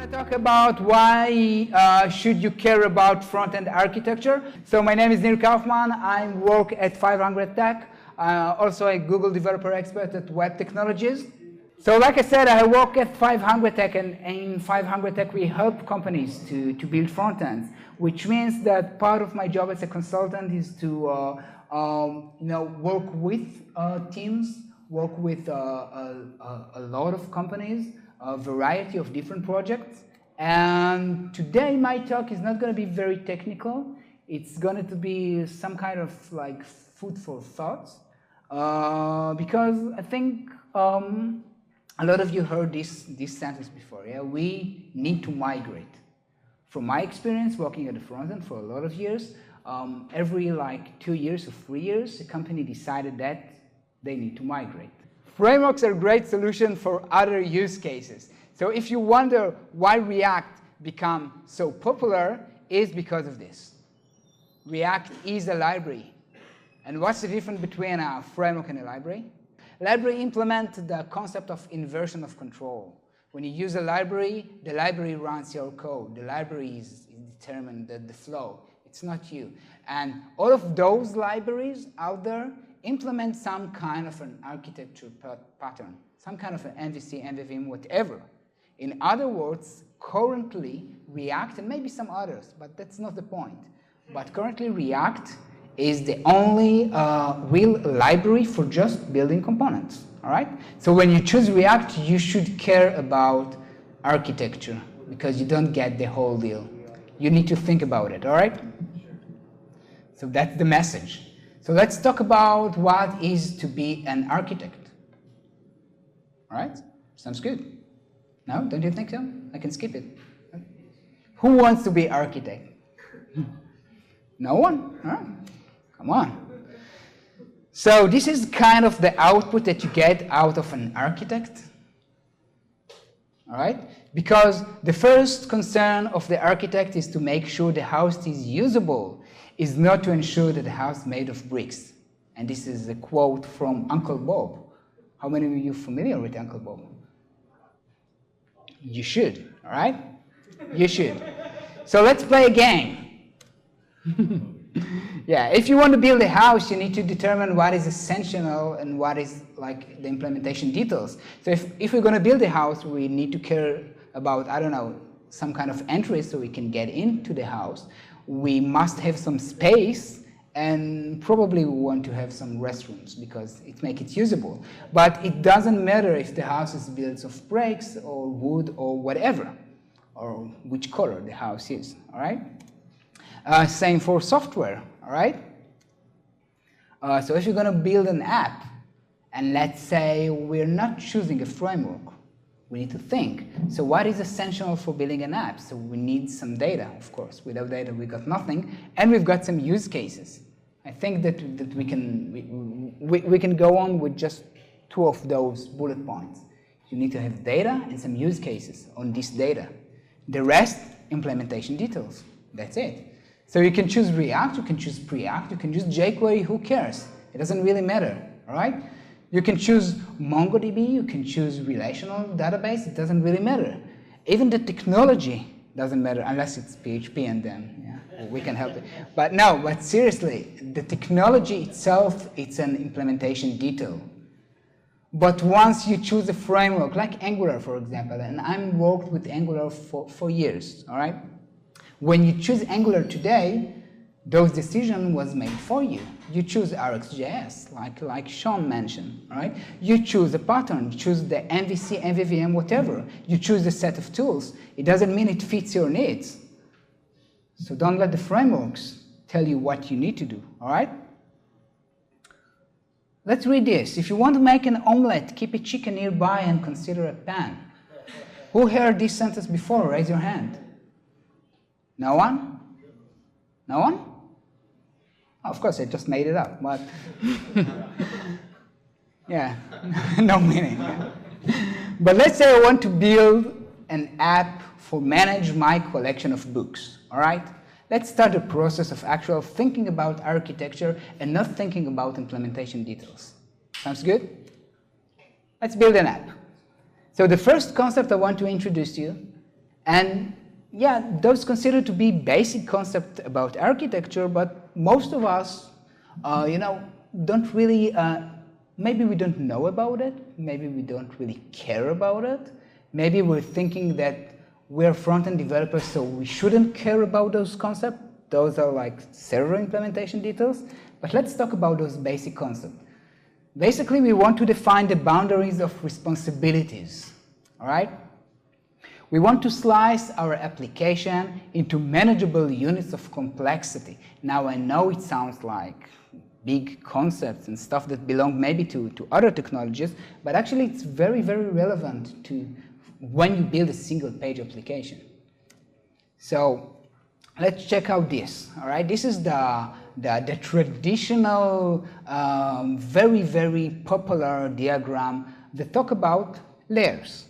to talk about why should you care about front-end architecture. So my name is Kaufman. I work at 500 Tech, also a Google developer expert at Web Technologies. So like I said, I work at 500 Tech, and in 500 Tech we help companies to build front ends, which means that part of my job as a consultant is to work with teams, work with a lot of companies, a variety of different projects. And today my talk is not going to be very technical. It's going to be some kind of like food for thought, because I think a lot of you heard this sentence before. Yeah, we need to migrate. From my experience working at the front end for a lot of years, every like 2 years or 3 years, the company decided that they need to migrate. Frameworks are a great solution for other use cases. So if you wonder why React became so popular, it's because of this. React is a library. And what's the difference between a framework and a library? Library implements the concept of inversion of control. When you use a library, the library runs your code. The library is determined the flow. It's not you. And all of those libraries out there implement some kind of an architecture pattern, some kind of an MVC, MVVM, whatever. In other words, currently React, and maybe some others, but that's not the point. But currently React is the only real library for just building components, all right? So when you choose React, you should care about architecture because you don't get the whole deal. You need to think about it, all right? So that's the message. So let's talk about what is to be an architect. All right? Sounds good. No? Don't you think so? I can skip it. Who wants to be architect? No one? All right. Come on. So this is kind of the output that you get out of an architect. All right? Because the first concern of the architect is to make sure the house is usable, is not to ensure that the house is made of bricks. And this is a quote from Uncle Bob. How many of you are familiar with Uncle Bob? You should, all right? You should. So let's play a game. Yeah, if you want to build a house, you need to determine what is essential and what is like the implementation details. So if we're going to build a house, we need to care about, I don't know, some kind of entry so we can get into the house. We must have some space, and probably we want to have some restrooms because it makes it usable. But it doesn't matter if the house is built of bricks or wood or whatever, or which color the house is, all right? Same for software, all right? So if you're going to build an app, and let's say we're not choosing a framework, we need to think. So what is essential for building an app? So we need some data, of course. Without data, we got nothing. And we've got some use cases. I think that we can go on with just 2 of those bullet points. You need to have data and some use cases on this data. The rest, implementation details. That's it. So you can choose React, you can choose Preact, you can choose jQuery, who cares? It doesn't really matter, all right? You can choose MongoDB, you can choose relational database, it doesn't really matter. Even the technology doesn't matter unless it's PHP, and then we can help it. But no, but seriously, the technology itself, it's an implementation detail. But once you choose a framework, like Angular, for example, and I've worked with Angular for years, all right? When you choose Angular today, those decisions was made for you. You choose RxJS, like Sean mentioned, right? You choose a pattern, you choose the MVC, MVVM, whatever. You choose a set of tools. It doesn't mean it fits your needs. So don't let the frameworks tell you what you need to do, all right? Let's read this. If you want to make an omelette, keep a chicken nearby and consider a pan. Who heard this sentence before? Raise your hand. No one? No one? Of course, I just made it up, but yeah, no meaning. But let's say I want to build an app for manage my collection of books, all right? Let's start the process of actual thinking about architecture and not thinking about implementation details. Sounds good? Let's build an app. So the first concept I want to introduce to you, And yeah, those considered to be basic concepts about architecture, but most of us, don't really, maybe we don't know about it, maybe we don't really care about it, maybe we're thinking that we're front-end developers, so we shouldn't care about those concepts. Those are like server implementation details, but let's talk about those basic concepts. Basically, we want to define the boundaries of responsibilities, all right? We want to slice our application into manageable units of complexity. Now, I know it sounds like big concepts and stuff that belong maybe to other technologies, but actually it's very, very relevant to when you build a single page application. So let's check out this, all right? This is the traditional, very, very popular diagram that talk about layers.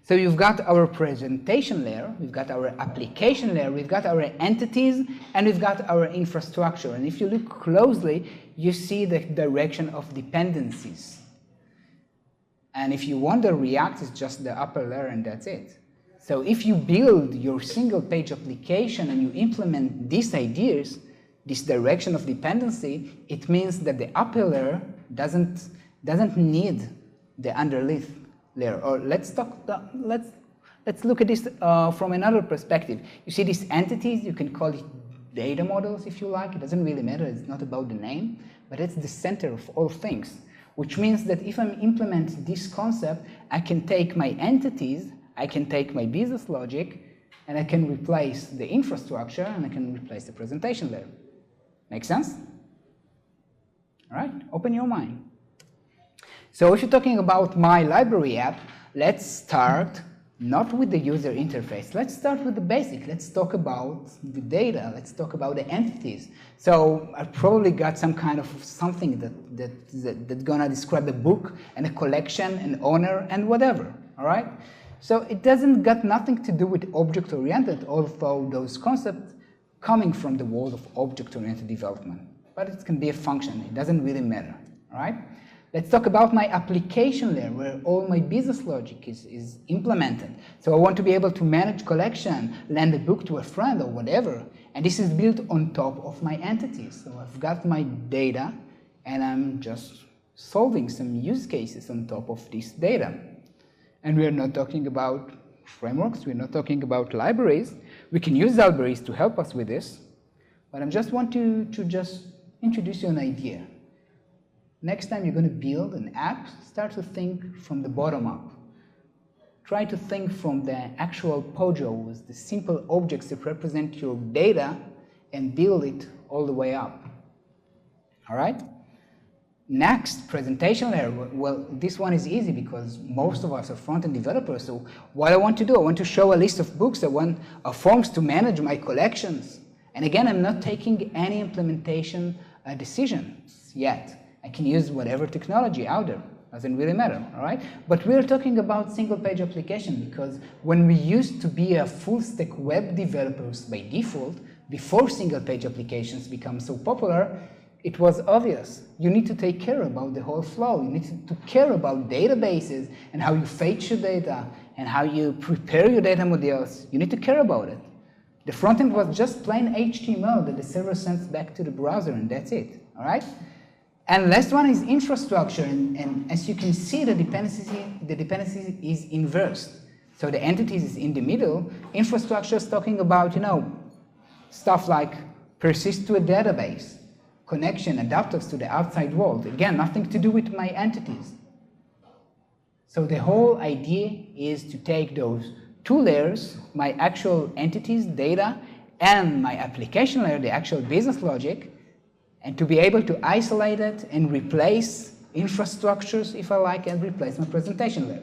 So you've got our presentation layer, we've got our application layer, we've got our entities, and we've got our infrastructure. And if you look closely, you see the direction of dependencies. And if you wonder, React is just the upper layer and that's it. So if you build your single page application and you implement these ideas, this direction of dependency, it means that the upper layer doesn't need the underneath layer. Or let's look at this from another perspective. You see these entities, you can call it data models if you like. It doesn't really matter, it's not about the name, but it's the center of all things, which means that if I implement this concept, I can take my entities, I can take my business logic, and I can replace the infrastructure, and I can replace the presentation layer. Make sense? All right, open your mind. So if you're talking about my library app, let's start not with the user interface. Let's start with the basic. Let's talk about the data. Let's talk about the entities. So I probably got some kind of something that's gonna describe a book and a collection, an owner, and whatever, all right? So it doesn't got nothing to do with object-oriented, although those concepts coming from the world of object-oriented development. But it can be a function. It doesn't really matter, all right? Let's talk about my application layer, where all my business logic is implemented. So I want to be able to manage collection, lend a book to a friend or whatever. And this is built on top of my entities. So I've got my data, and I'm just solving some use cases on top of this data. And we're not talking about frameworks. We're not talking about libraries. We can use libraries to help us with this. But I just want to just introduce you an idea. Next time you're going to build an app, start to think from the bottom up. Try to think from the actual POJOs, the simple objects that represent your data, and build it all the way up. All right? Next, presentation layer. Well, this one is easy because most of us are front-end developers. So what I want to do, I want to show a list of books. I want forms to manage my collections. And again, I'm not taking any implementation decisions yet. I can use whatever technology out there. Doesn't really matter, all right? But we're talking about single-page application because when we used to be a full-stack web developers by default, before single-page applications become so popular, it was obvious. You need to take care about the whole flow. You need to care about databases and how you fetch your data and how you prepare your data modules. You need to care about it. The front-end was just plain HTML that the server sends back to the browser, and that's it, all right? And last one is infrastructure, and as you can see, the dependency is inversed. So the entities is in the middle. Infrastructure is talking about, stuff like persist to a database, connection, adapters to the outside world. Again, nothing to do with my entities. So the whole idea is to take those two layers, my actual entities, data, and my application layer, the actual business logic, and to be able to isolate it and replace infrastructures, if I like, and replace my presentation layer.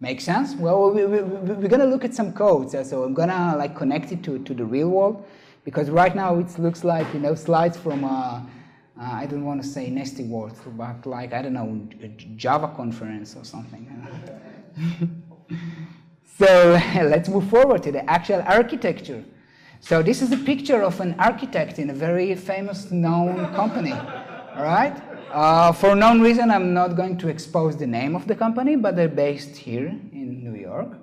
Make sense? Well, we're going to look at some codes. So I'm going to connect it to the real world, because right now it looks like slides from I don't want to say nasty words, but I don't know, a Java conference or something. So let's move forward to the actual architecture. So this is a picture of an architect in a very famous known company, all right? For known reason, I'm not going to expose the name of the company, but they're based here in New York.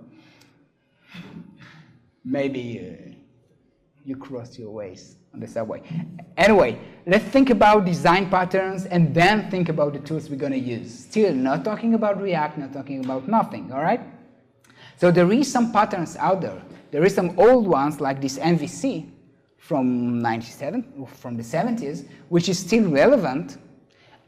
maybe you crossed your ways on the subway. Anyway, let's think about design patterns and then think about the tools we're going to use. Still, not talking about React, not talking about nothing, all right? So there is some patterns out there. There is some old ones like this MVC from 97, from the 70s, which is still relevant.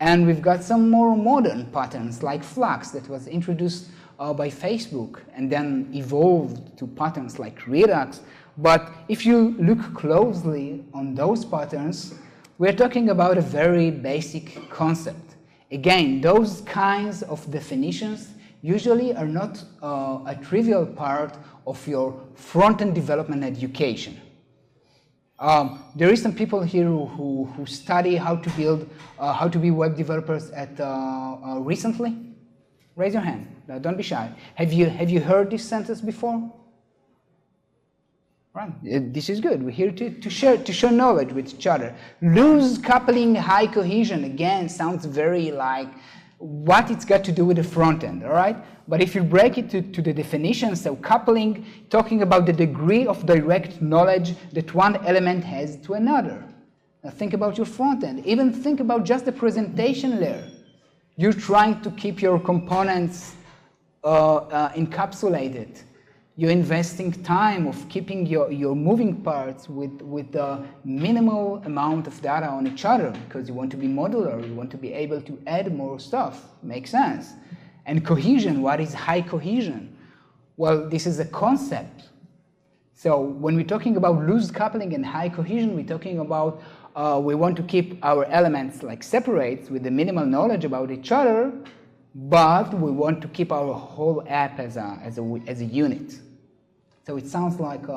And we've got some more modern patterns like Flux that was introduced by Facebook and then evolved to patterns like Redux. But if you look closely on those patterns, we're talking about a very basic concept. Again, those kinds of definitions usually are not a trivial part of your front-end development education. There is some people here who study how to build, how to be web developers at recently. Raise your hand. Don't be shy. Have you heard this sentence before? Right. This is good. We're here to share knowledge with each other. Loose coupling, high cohesion. Again, sounds very like what it's got to do with the front end. All right. But if you break it to the definition, so coupling, talking about the degree of direct knowledge that one element has to another. Now think about your front end. Even think about just the presentation layer. You're trying to keep your components encapsulated. You're investing time of keeping your moving parts with the minimal amount of data on each other because you want to be modular, you want to be able to add more stuff. Makes sense. And cohesion, what is high cohesion? Well, this is a concept. So when we're talking about loose coupling and high cohesion, we're talking about we want to keep our elements like separate with the minimal knowledge about each other, but we want to keep our whole app as a unit. So it sounds like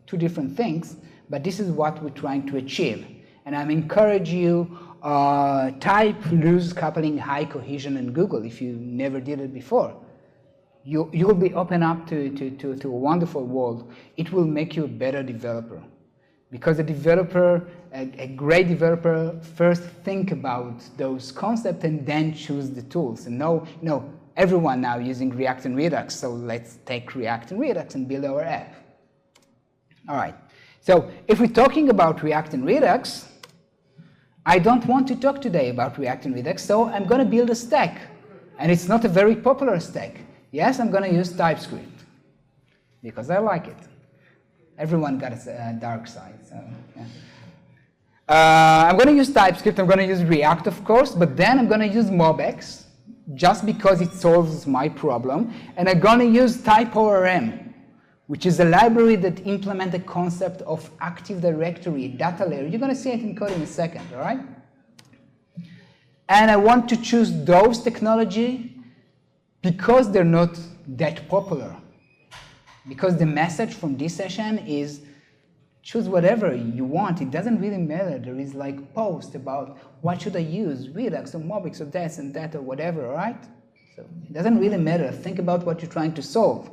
two different things, but this is what we're trying to achieve. And I'm encouraging you, type loose coupling high cohesion in Google if you never did it before. You'll be open up to a wonderful world. It will make you a better developer. Because a great developer first think about those concepts and then choose the tools. And no, everyone now using React and Redux, so let's take React and Redux and build our app. All right, so if we're talking about React and Redux, I don't want to talk today about React and Redux, so I'm going to build a stack. And it's not a very popular stack. Yes, I'm going to use TypeScript because I like it. Everyone got a dark side. So, yeah. I'm going to use TypeScript, I'm going to use React, of course, but then I'm going to use MobX just because it solves my problem. And I'm going to use TypeORM, which is a library that implements the concept of Active Directory, data layer. You're going to see it in code in a second, all right? And I want to choose those technologies because they're not that popular. Because the message from this session is choose whatever you want. It doesn't really matter. There is like post about what should I use, Redux or MobX or this and that or whatever, all right? So it doesn't really matter. Think about what you're trying to solve.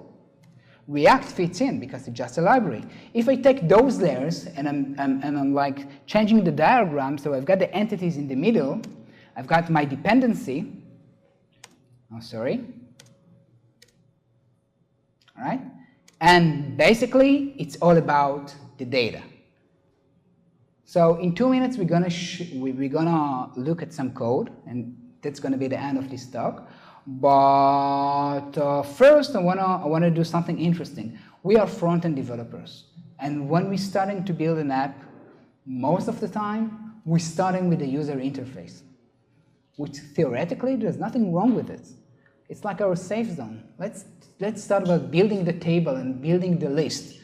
React fits in because it's just a library. If I take those layers and I'm like changing the diagram, so I've got the entities in the middle, I've got my dependency. Oh, sorry. All right. And basically, it's all about the data. So in 2 minutes, we're gonna look at some code, and that's gonna be the end of this talk. But first, I wanna do something interesting. We are front-end developers, and when we're starting to build an app, most of the time we're starting with the user interface, which theoretically there's nothing wrong with it. It's like our safe zone. Let's start about building the table and building the list.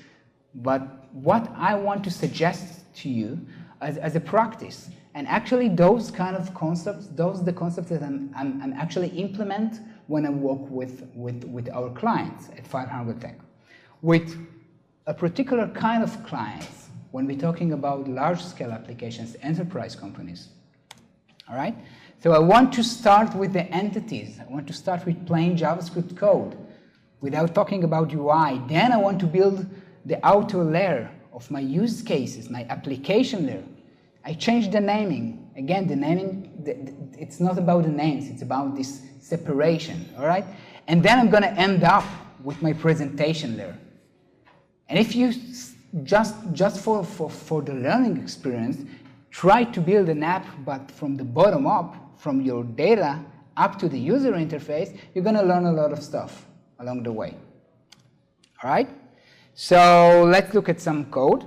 But what I want to suggest to you as a practice, and actually those kind of concepts, those are the concepts that I'm actually implement when I work with our clients at 500 Tech. With a particular kind of clients, when we're talking about large-scale applications, enterprise companies, all right? So I want to start with the entities. I want to start with plain JavaScript code without talking about UI. Then I want to build the outer layer of my use cases, my application layer. I changed the naming. Again, the naming, it's not about the names, it's about this separation, all right? And then I'm going to end up with my presentation layer. And if you just for the learning experience, try to build an app, but from the bottom up, from your data up to the user interface, you're going to learn a lot of stuff along the way. All right? So let's look at some code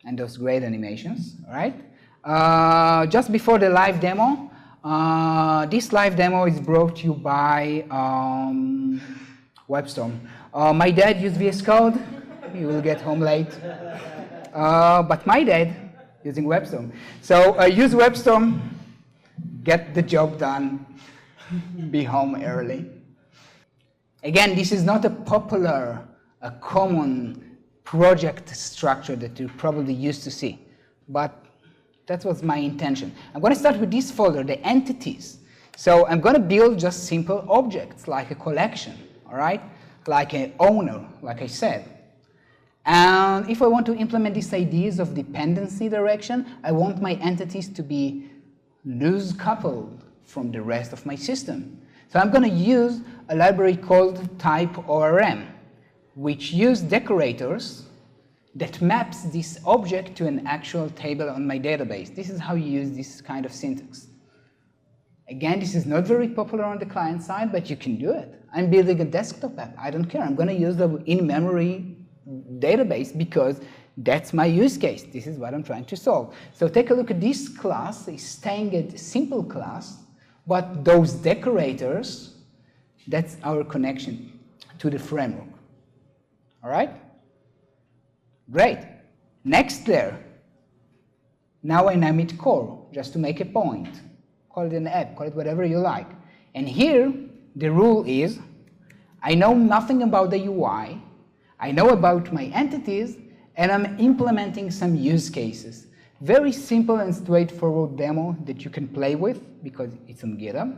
and those great animations. All right? Just before the live demo, this live demo is brought to you by WebStorm. My dad used VS Code. He will get home late. But my dad using WebStorm. So use WebStorm, get the job done, be home early. Again, this is not a popular, a common project structure that you're probably used to see, but that was my intention. I'm going to start with this folder, the entities. So I'm going to build just simple objects like a collection, all right? Like an owner, like I said. And if I want to implement these ideas of dependency direction, I want my entities to be loose coupled from the rest of my system. So I'm going to use a library called type ORM, which use decorators that maps this object to an actual table on my database. This is how you use this kind of syntax. Again, this is not very popular on the client side, but you can do it. I'm building a desktop app. I don't care. I'm going to use the in-memory database because that's my use case. This is what I'm trying to solve. So take a look at this class. It's staying a simple class, but those decorators, that's our connection to the framework. All right? Great. Next layer. Now I name it core, just to make a point. Call it an app, call it whatever you like. And here, the rule is, I know nothing about the UI, I know about my entities, and I'm implementing some use cases. Very simple and straightforward demo that you can play with because it's on GitHub.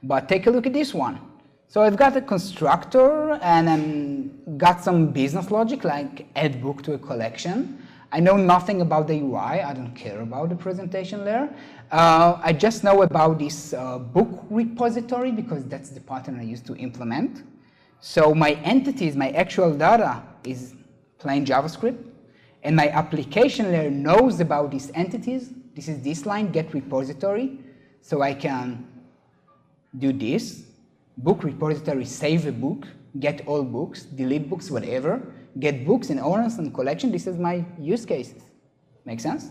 But take a look at this one. So I've got a constructor and got some business logic like add book to a collection. I know nothing about the UI. I don't care about the presentation layer. I just know about this book repository because that's the pattern I used to implement. So my entities, my actual data is plain JavaScript, and my application layer knows about these entities. This is this line, get repository. So I can do this, book repository, save a book, get all books, delete books, whatever, get books in owners and collection. This is my use cases. Make sense?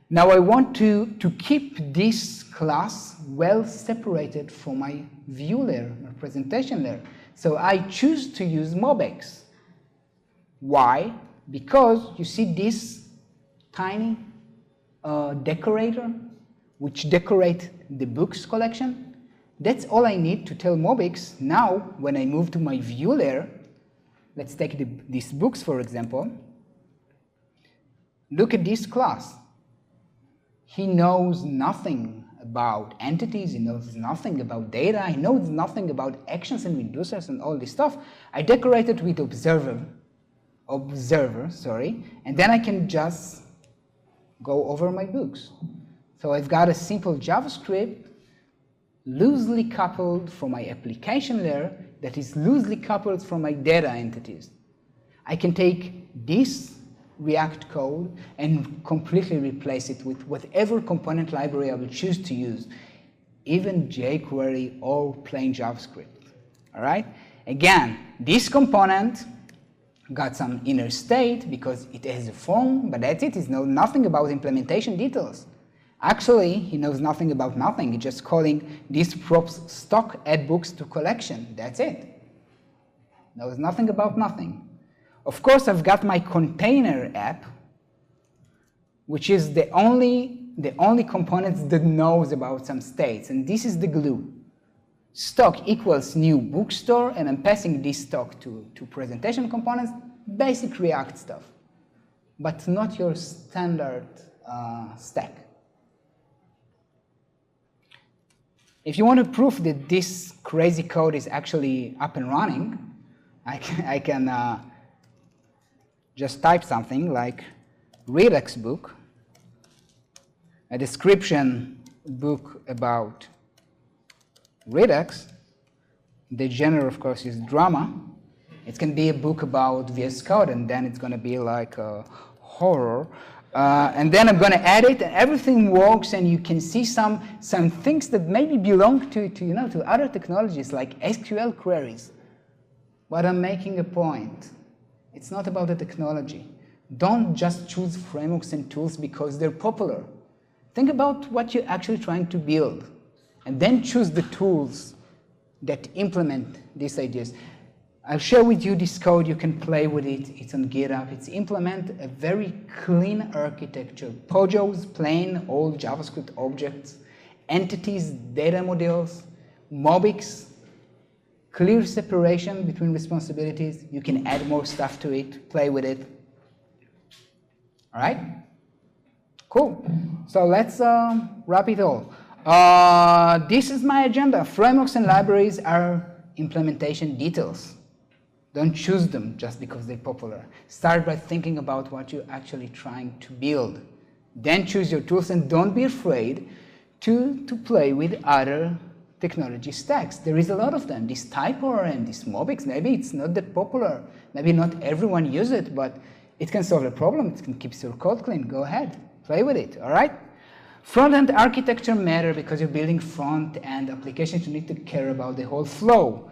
Now I want to keep this class well separated from my view layer, my presentation layer. So I choose to use MobX. Why? Because you see this tiny decorator which decorate the books collection. That's all I need to tell MobX. Now, when I move to my view layer, let's take these books, for example. Look at this class. He knows nothing about entities. He knows nothing about data. He knows nothing about actions and reducers and all this stuff. I decorate it with observer, and then I can just go over my books. So I've got a simple JavaScript loosely coupled from my application layer that is loosely coupled from my data entities. I can take this React code and completely replace it with whatever component library I will choose to use, even jQuery or plain JavaScript. All right? Again, this component got some inner state because it has a form, but that's it. It knows nothing about implementation details. Actually, he knows nothing about nothing. He's just calling this props stock add books to collection. That's it. Knows nothing about nothing. Of course, I've got my container app, which is the only components that knows about some states, and this is the glue. Stock equals new bookstore, and I'm passing this stock to presentation components, basic React stuff, but not your standard stack. If you want to prove that this crazy code is actually up and running, I can just type something like Redux book, a description book about Redux. The genre, of course, is drama. It can be a book about VS Code, and then it's going to be like a horror. And then I'm going to add it, and everything works, and you can see some things that maybe belong to other technologies, like SQL queries. But I'm making a point. It's not about the technology. Don't just choose frameworks and tools because they're popular. Think about what you're actually trying to build, and then choose the tools that implement these ideas. I'll share with you this code. You can play with it. It's on GitHub. It's implement a very clean architecture. POJOs, plain old JavaScript objects, entities, data models, MOBIX, clear separation between responsibilities. You can add more stuff to it, play with it. All right? Cool. So let's wrap it all. This is my agenda. Frameworks and libraries are implementation details. Don't choose them just because they're popular. Start by thinking about what you're actually trying to build. Then choose your tools, and don't be afraid to play with other technology stacks. There is a lot of them. This Typor and this MOBIX, maybe it's not that popular. Maybe not everyone uses it, but it can solve a problem. It can keep your code clean. Go ahead. Play with it, all right? Front-end architecture matter because you're building front-end applications. You need to care about the whole flow.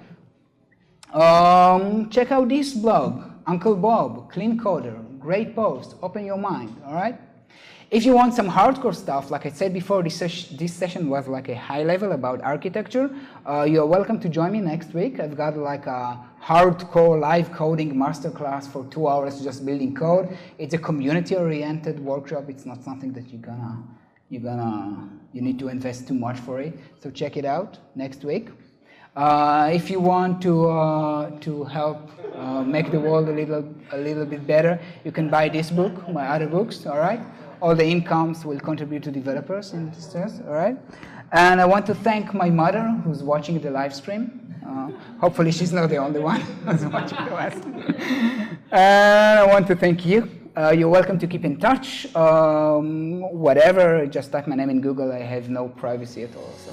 Check out this blog, Uncle Bob, Clean Coder, great post, open your mind, all right? If you want some hardcore stuff, like I said before, this session was like a high level about architecture. You're welcome to join me next week. I've got like a hardcore live coding masterclass for 2 hours just building code. It's a community-oriented workshop. It's not something that you need to invest too much for it. So check it out next week. If you want to help make the world a little bit better, you can buy this book, my other books, all right? All the incomes will contribute to developers in this test, all right? And I want to thank my mother who's watching the live stream. Hopefully she's not the only one who's watching the live stream. And I want to thank you. You're welcome to keep in touch. Whatever, just type my name in Google. I have no privacy at all. So.